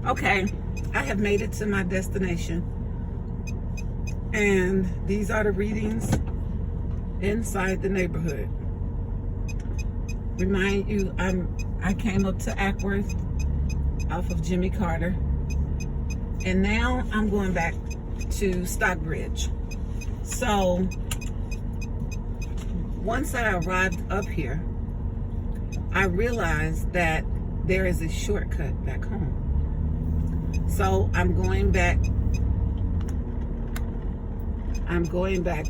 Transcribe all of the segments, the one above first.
Okay, I have made it to my destination, and these are the readings inside the neighborhood. Remind you, I came up to Ackworth off of Jimmy Carter, and now I'm going back to Stockbridge. So once I arrived up here, I realized that there is a shortcut back home. So I'm going back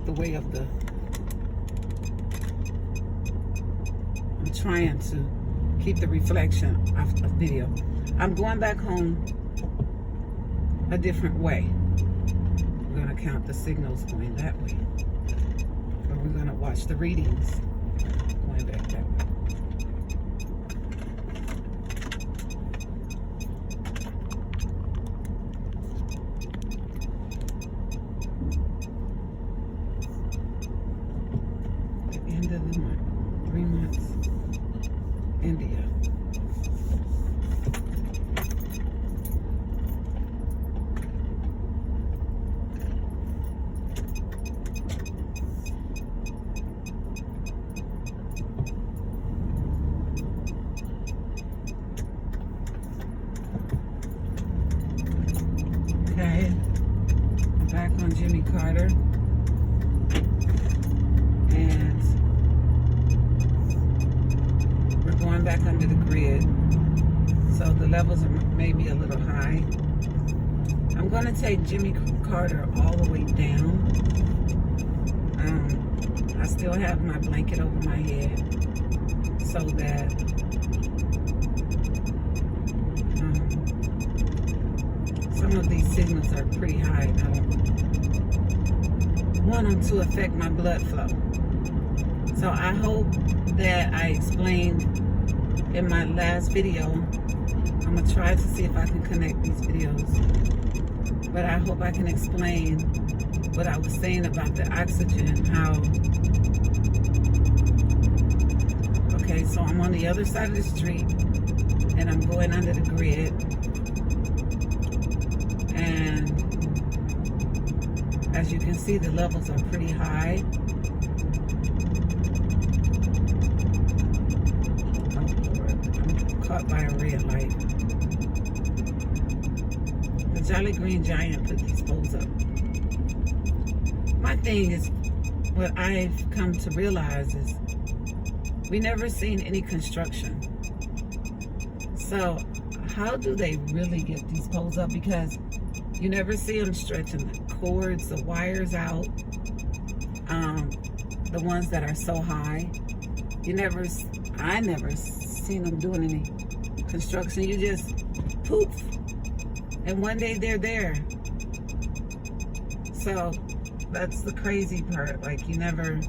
the way of the, I'm trying to keep the reflection of the video. I'm going back home a different way. We're going to count the signals going that way. But we're going to watch the readings going back that way. End of the month, 3 months, India. Okay, back on Jimmy Carter. And we're going back under the grid, so the levels are maybe a little high. I'm going to take Jimmy Carter all the way down. I still have my blanket over my head so that some of these signals are pretty high, and I don't want them to affect my blood flow. So I hope that I explained in my last video. I'm going to try to see if I can connect these videos. But I hope I can explain what I was saying about the oxygen, how... Okay, so I'm on the other side of the street, and I'm going under the grid. And as you can see, the levels are pretty high. Caught by a red light. The Jolly Green Giant put these poles up. My thing is, what I've come to realize is we never seen any construction. So how do they really get these poles up? Because you never see them stretching the cords, the wires out, the ones that are so high. I never seen them doing any construction. You just poof, and one day they're there. So that's the crazy part. Like, you never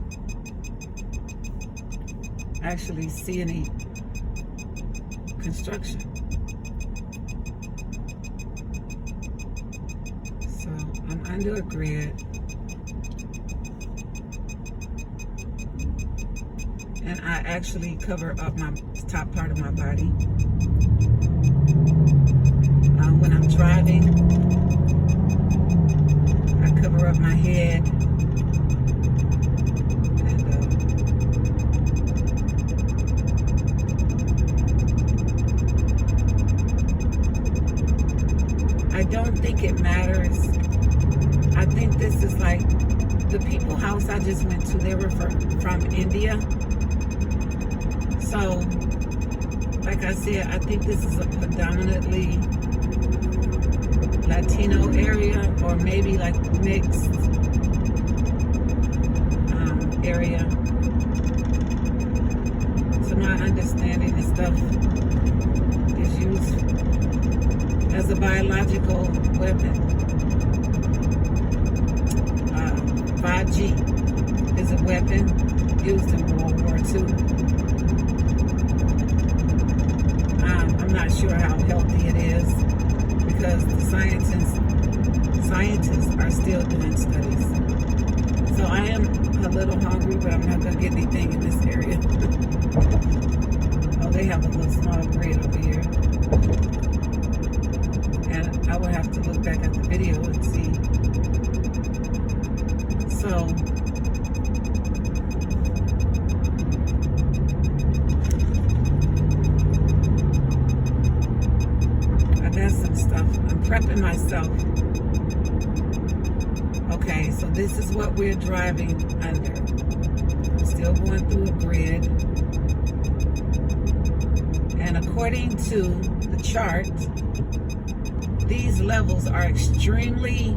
actually see any construction. So I'm under a grid, and I actually cover up my top part of my body. When I'm driving, I cover up my head, and I don't think it matters. I think this is like the people house I just went to. They were from India. So, like I said, I think this is a predominantly Latino area, or maybe like mixed area. To my understanding, this stuff is used as a biological weapon. 5G is a weapon used in World War II. I'm not sure how healthy it is, because the scientists are still doing studies. So I am a little hungry, but I'm not going to get anything in this area. Oh, they have a little small grid over here. And I will have to look back at the video and see. So, I got some stuff. I'm prepping myself. Okay, so this is what we're driving under. I'm still going through a grid. And according to the chart, these levels are extremely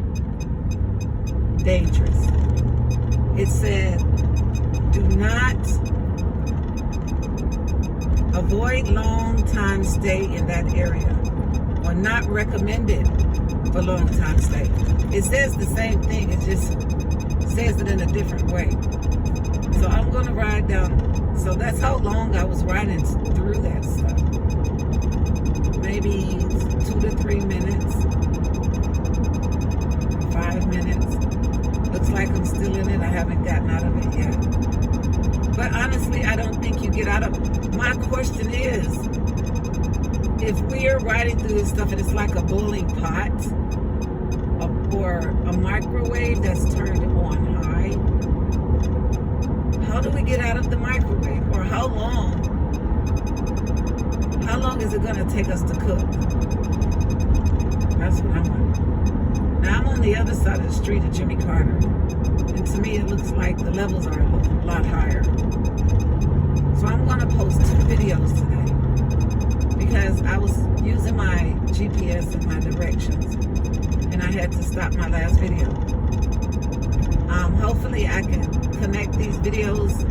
dangerous. It said, do not avoid long time stay in that area, or not recommended for long time stay. It says the same thing, it just says it in a different way. So I'm going to ride down. So that's how long I was riding through that stuff. Maybe 2 to 3 minutes, 5 minutes. Looks like I'm still in it. I haven't gotten out of it yet. But honestly, I don't think you get out of it. My question is, if we're riding through this stuff and it's like a boiling pot or a microwave that's turned on high, how do we get out of the microwave? Or how long is it going to take us to cook? That's what I'm wondering. Now, I'm on the other side of the street of Jimmy Carter, and to me it looks like the levels are a lot higher. So I'm going to post 2 videos today because I was using my GPS and my directions, and I had to stop my last video. Hopefully I can connect these videos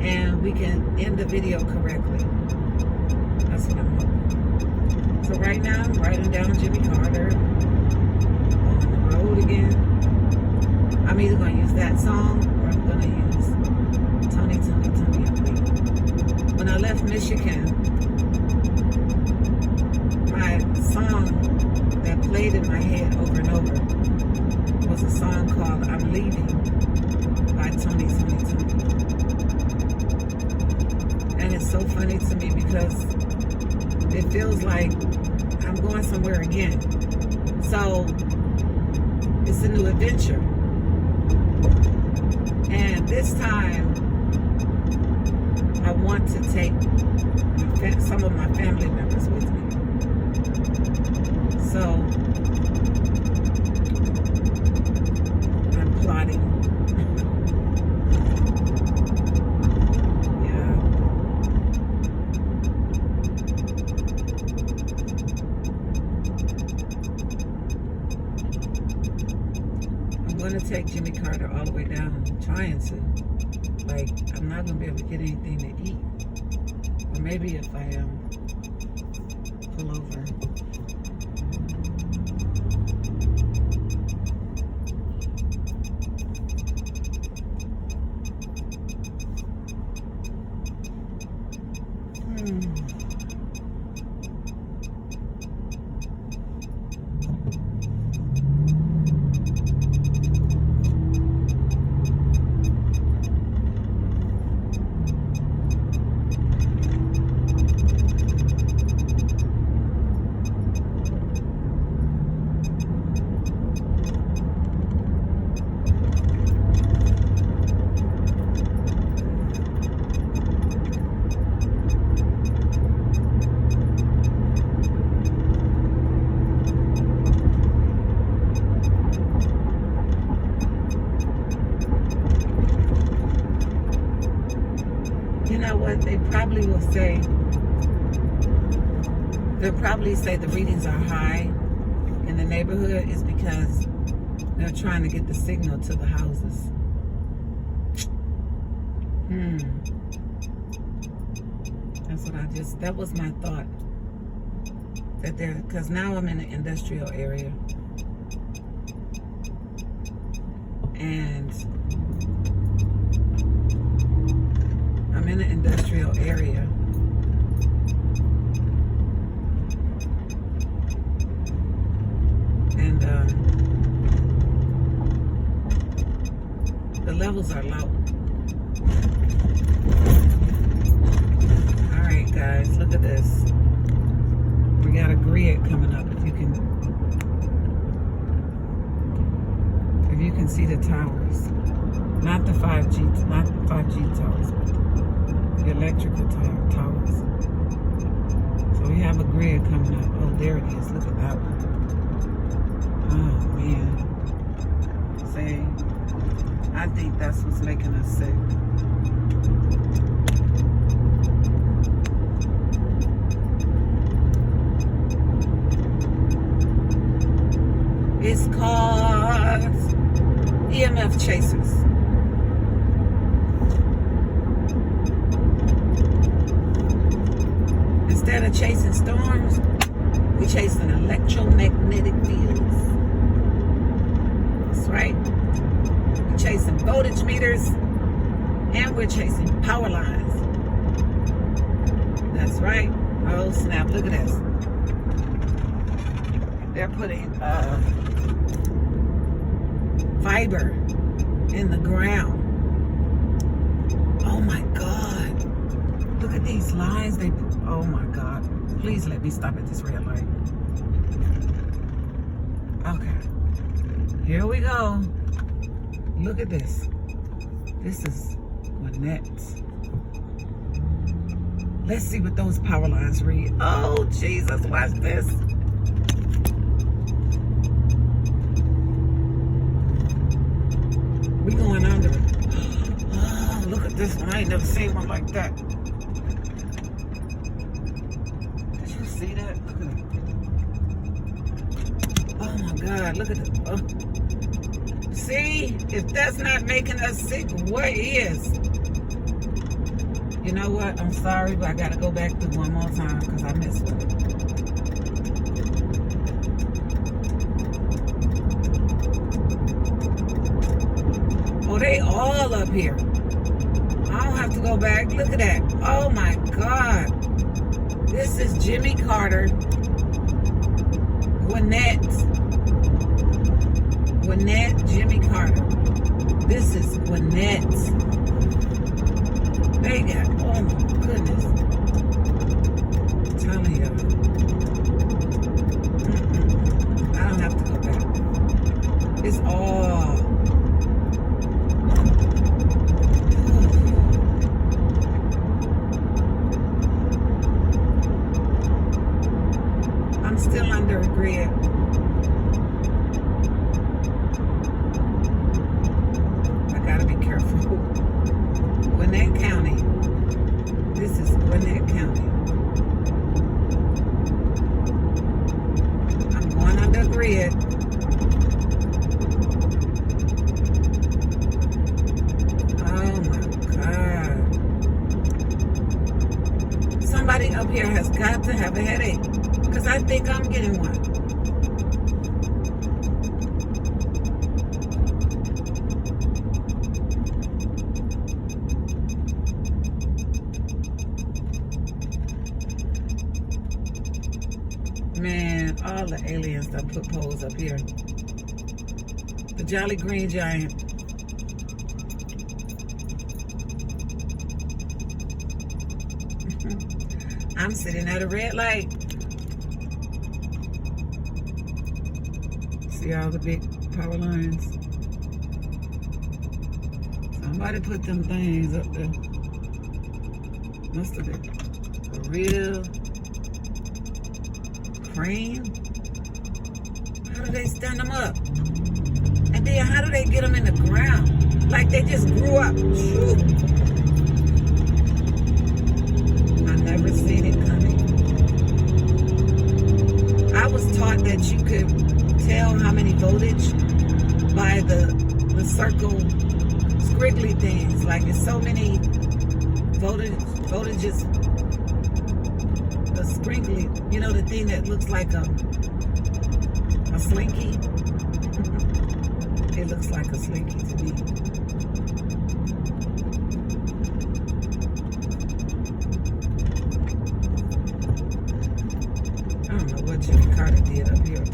and we can end the video correctly. That's what I'm hoping. So right now I'm riding down Jimmy Carter on the road again. I'm either going to use that song or I'm going to use Tony, Tony, Tony, and Me. When I left Michigan, my song that played in my head over and over was a song called I'm Leaving by Tony, Tony, Tony. And it's so funny to me because it feels like I'm going somewhere again. So it's a new adventure. And this time I want to take some of my family members with me. So I'm plotting. I'm going to take Jimmy Carter all the way down. I'm trying to. Like, I'm not going to be able to get anything to eat. Or maybe if I pull over. You know what? They'll probably say the readings are high in the neighborhood is because they're trying to get the signal to the houses. That was my thought. Because now I'm in an industrial area. And I'm in an industrial area. And the levels are low. All right, guys, look at this. We got a grid coming up. If you can can see the towers. Not the 5G towers, but the electrical towers. So we have a grid coming up. Oh, there it is. Look at that one. Oh, man. See, I think that's what's making us sick. It's called EMF chasers. Instead of chasing storms, we're chasing electromagnetic fields. That's right. We're chasing voltage meters and we're chasing power lines. That's right. Oh snap, look at this. They're putting fiber in the ground. Oh my God. Look at these lines they put. Oh my God. Please let me stop at this red light. Okay. Here we go. Look at this. This is Gwinnett. Let's see what those power lines read. Oh Jesus, watch this. We going under it. Oh, look at this one. I ain't never seen one like that. Did you see that? Look at it. Oh my God, look at it. Oh. See, if that's not making us sick, what is? You know what? I'm sorry, but I gotta go back through one more time because I missed it. Oh, they all up here. I don't have to go back. Look at that. Oh my God. This is Jimmy Carter. Gwinnett, Jimmy Carter. This is Gwinnett. They got, oh my goodness. I'm telling you. I don't have to go back. It's all. I'm still under a grid. I gotta be careful. Gwinnett County. This is Gwinnett County. I'm going under a grid. Oh my God. Somebody up here has got to have a headache. Because I think I'm getting one. Man, all the aliens that put poles up here. The Jolly Green Giant. I'm sitting at a red light. See all the big power lines? Somebody put them things up there. Must have been a real crane. How do they stand them up? And then how do they get them in the ground? Like they just grew up. Shoot. I never seen it coming. I was taught that you could tell how many voltage by the circle squiggly things. Like it's so many voltages. The squiggly, you know, the thing that looks like a slinky. It looks like a slinky to me. I don't know what Jimmy Carter did up here.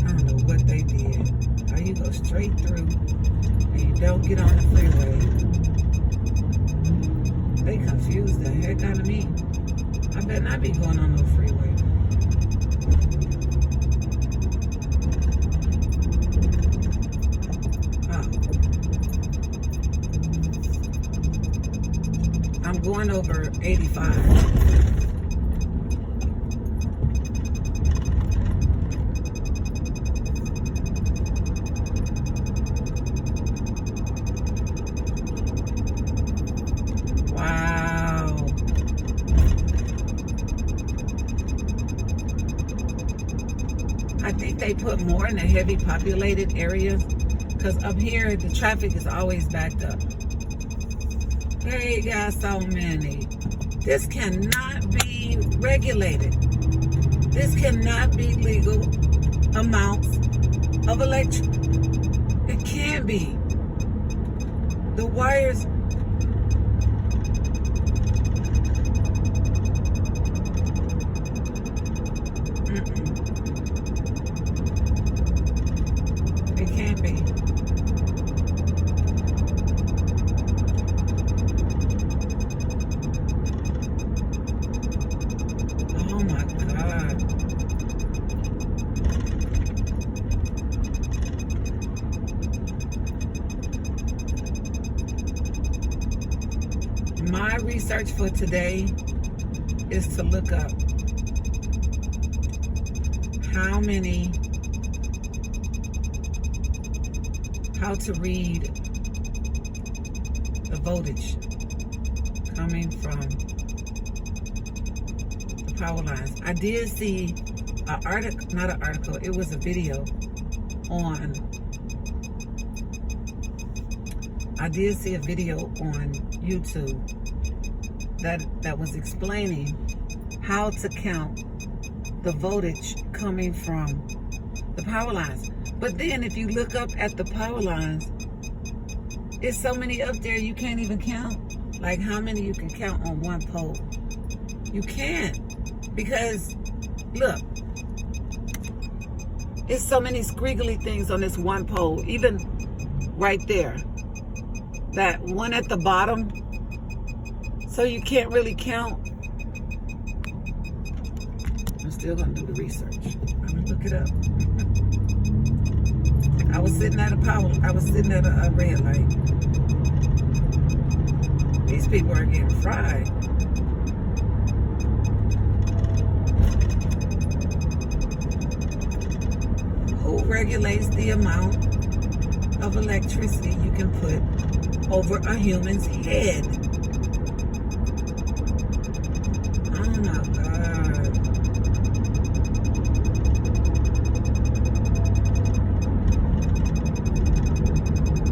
I don't know what they did. How you go straight through and you don't get on the freeway. They confused the heck out of me. I better not be going on no freeway. 85. I think they put more in the heavy populated areas, because up here the traffic is always backed up. They got so many. This cannot be regulated. This cannot be legal amounts of electric. It can't be. The wires. It can't be. Oh my God. My research for today is to look up how to read the voltage coming from the power lines. I did see an article, not an article, it was a video on, I did see a video on YouTube that was explaining how to count the voltage coming from the power lines. But then if you look up at the power lines, it's so many up there you can't even count. Like how many you can count on one pole. You can't, because look, it's so many squiggly things on this one pole. Even right there, that one at the bottom, so you can't really count. I'm still gonna do the research. I'm gonna look it up. I was sitting at a red light. These people are getting fried. Who regulates the amount of electricity you can put over a human's head? Oh my God.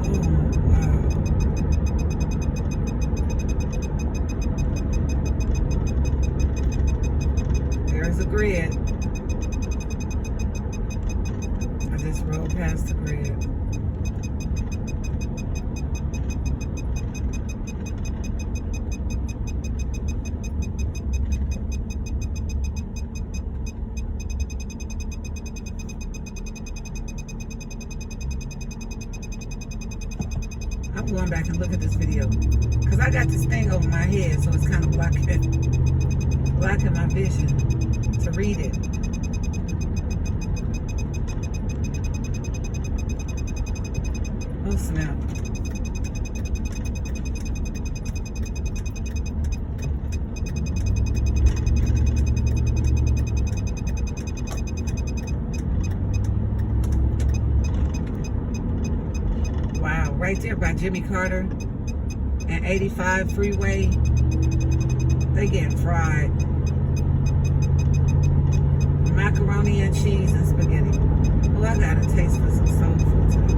Oh wow. There's a grid. I just rolled past the grid. I'm going back and look at this video, because I got this thing over my head, so it's kind of blocking my vision to read it. Oh snap. Wow, right there by Jimmy Carter and 85 freeway, they getting fried. Macaroni and cheese and spaghetti. Oh, I got a taste for some soul food today.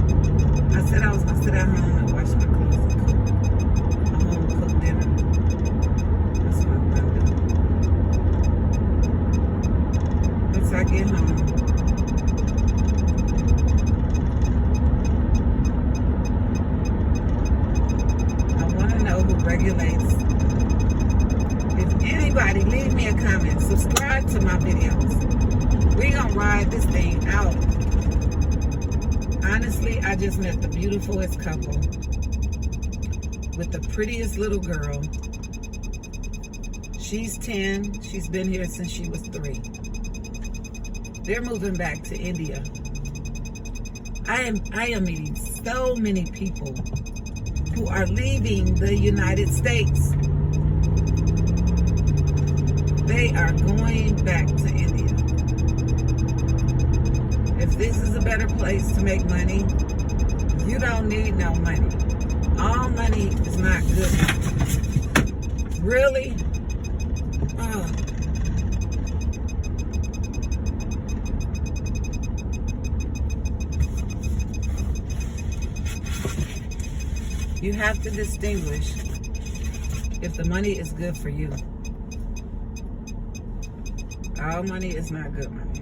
I said I was gonna sit at home and wash my clothes and cook a home cooked dinner. That's what I'm gonna do. Once I get home, I want to know who regulates. If anybody, leave me a comment. Subscribe to my videos. We gonna ride this thing out. Honestly, I just met the beautifulest couple with the prettiest little girl. She's 10. She's been here since she was 3. They're moving back to India. I am meeting so many people who are leaving the United States. They are going back to India. If this is a better place to make money, you don't need no money. All money is not good. Really? Oh. You have to distinguish if the money is good for you. All money is not good money.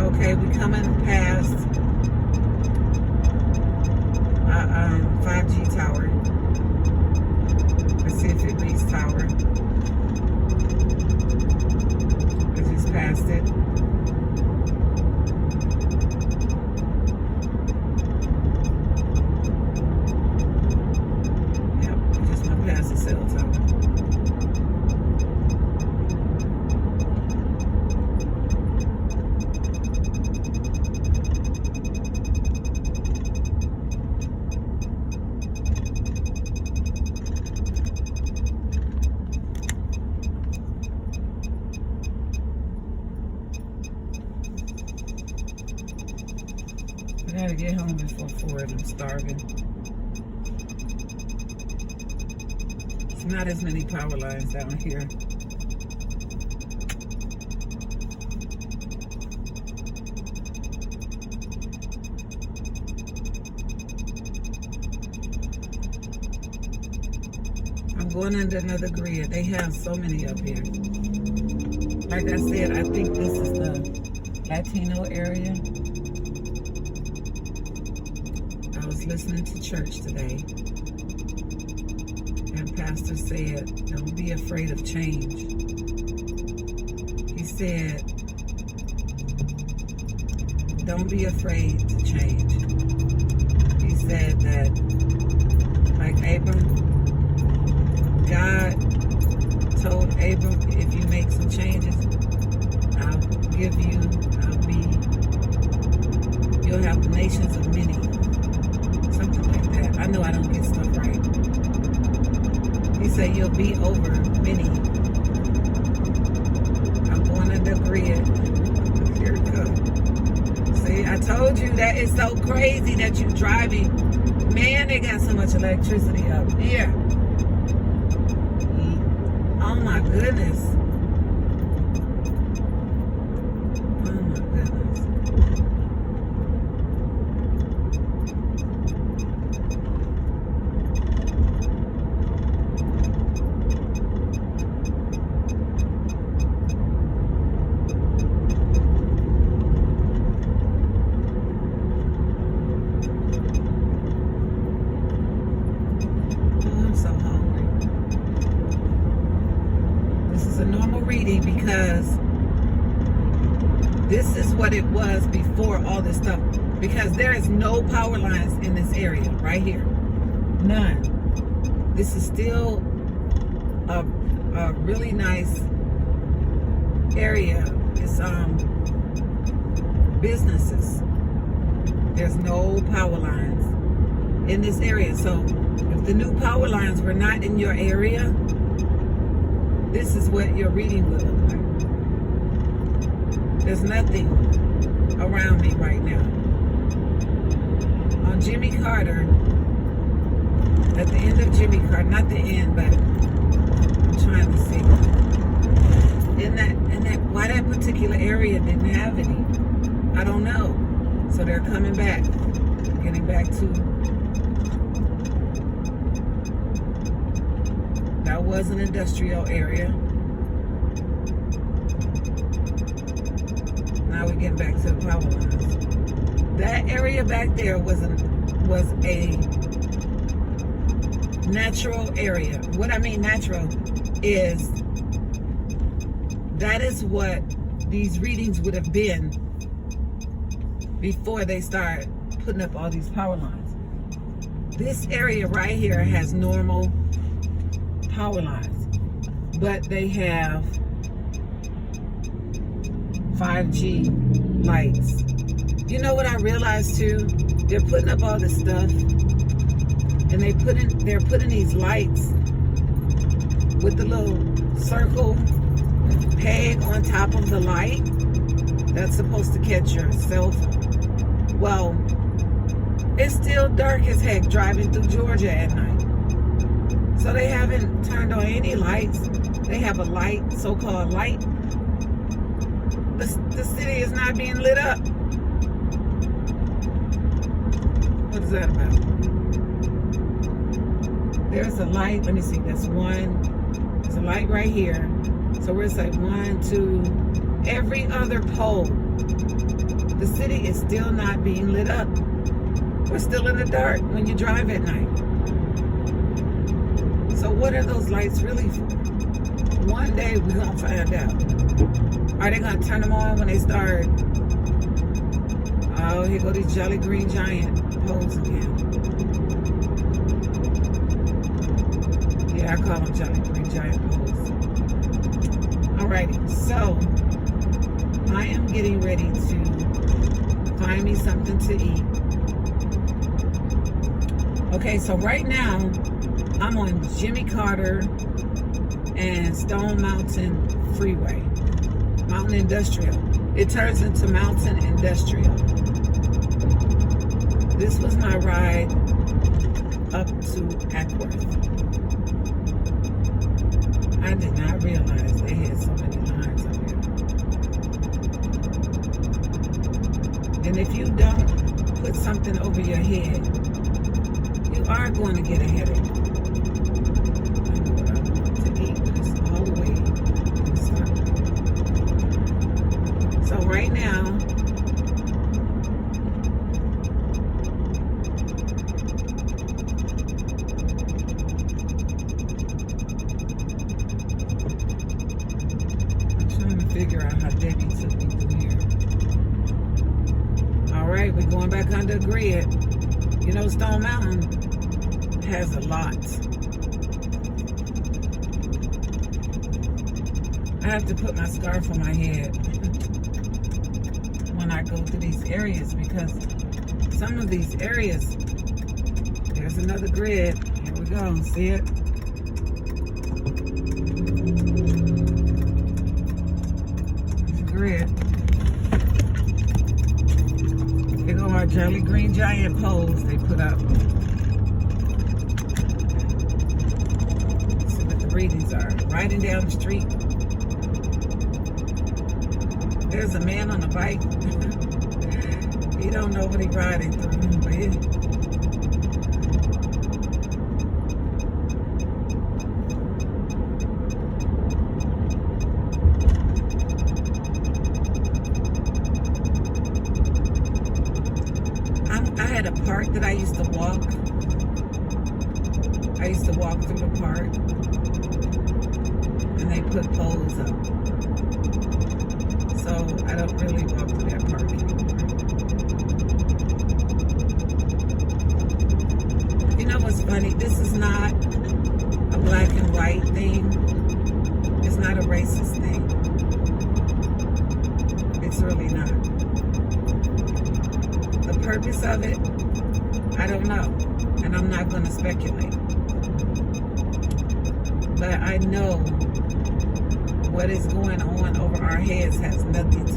Okay, we coming past 5G tower. Let's see if it reads tower. I just passed it. Yep, we just went past the cell tower. I gotta get home before 4 and I'm starving. It's not as many power lines down here. I'm going under another grid. They have so many up here. Like I said, I think this is the Latino area. I was listening to church today, and Pastor said, don't be afraid of change. He said, don't be afraid to change. He said that, like Abram, God told Abram, if you make some changes, you'll have nations of many. Something like that. I know I don't get stuff right. He said you'll be over many. I'm going under grid. Here we go. See, I told you that it's so crazy that you're driving. Man, they got so much electricity up here. Oh my goodness. Reading because this is what it was before all this stuff, because there is no power lines in this area right here, none. This is still a really nice area. It's businesses, There's no power lines in this area. So if the new power lines were not in your area, this is what your reading will look like. There's nothing around me right now. On Jimmy Carter, at the end of Jimmy Carter, not the end, but I'm trying to see. In that why that particular area didn't have any, I don't know. So they're coming back, getting back to. That was an industrial area. Now we're getting back to the power lines. That area back there was a natural area. What I mean natural is that is what these readings would have been before they start putting up all these power lines. This area right here has normal power lines, but they have 5G lights. You know what I realized too? They're putting up all this stuff, and they're putting these lights with the little circle peg on top of the light that's supposed to catch your cell phone. Well, it's still dark as heck driving through Georgia at night. So they haven't turned on any lights. They have a light, so-called light. The city is not being lit up. What is that about? There's a light. Let me see. That's one. There's a light right here. So we're like 1, 2, every other pole. The city is still not being lit up. We're still in the dark when you drive at night. So what are those lights really for? One day we're going to find out. Are they going to turn them on when they start? Oh, here go these Jolly Green Giant poles again. Yeah, I call them Jolly Green Giant poles. Alrighty, so I am getting ready to find me something to eat. Okay, so right now I'm on Jimmy Carter and Stone Mountain Freeway. Mountain Industrial. It turns into Mountain Industrial. This was my ride up to Ackworth. I did not realize they had so many lines up here. And if you don't put something over your head, you are going to get a headache. I know what I want to eat, but it's all the way inside. So right now, figure out how Debbie took me through here. Alright, we're going back under the grid. You know, Stone Mountain has a lot. I have to put my scarf on my head when I go through these areas, because some of these areas, there's another grid. Here we go, see it? Grid. Here go our Jolly Green Giant poles they put up. Let's see what the readings are. Riding down the street. There's a man on a bike. He don't know what he's riding through, but I had a park that I used to walk. I used to walk through the park, and they put poles up. So I don't really walk through that park anymore. You know what's funny? This is not a black and white thing. It's not a racist thing. It's really not. The purpose of it, I don't know. And I'm not going to speculate. But I know what is going on over our heads has nothing to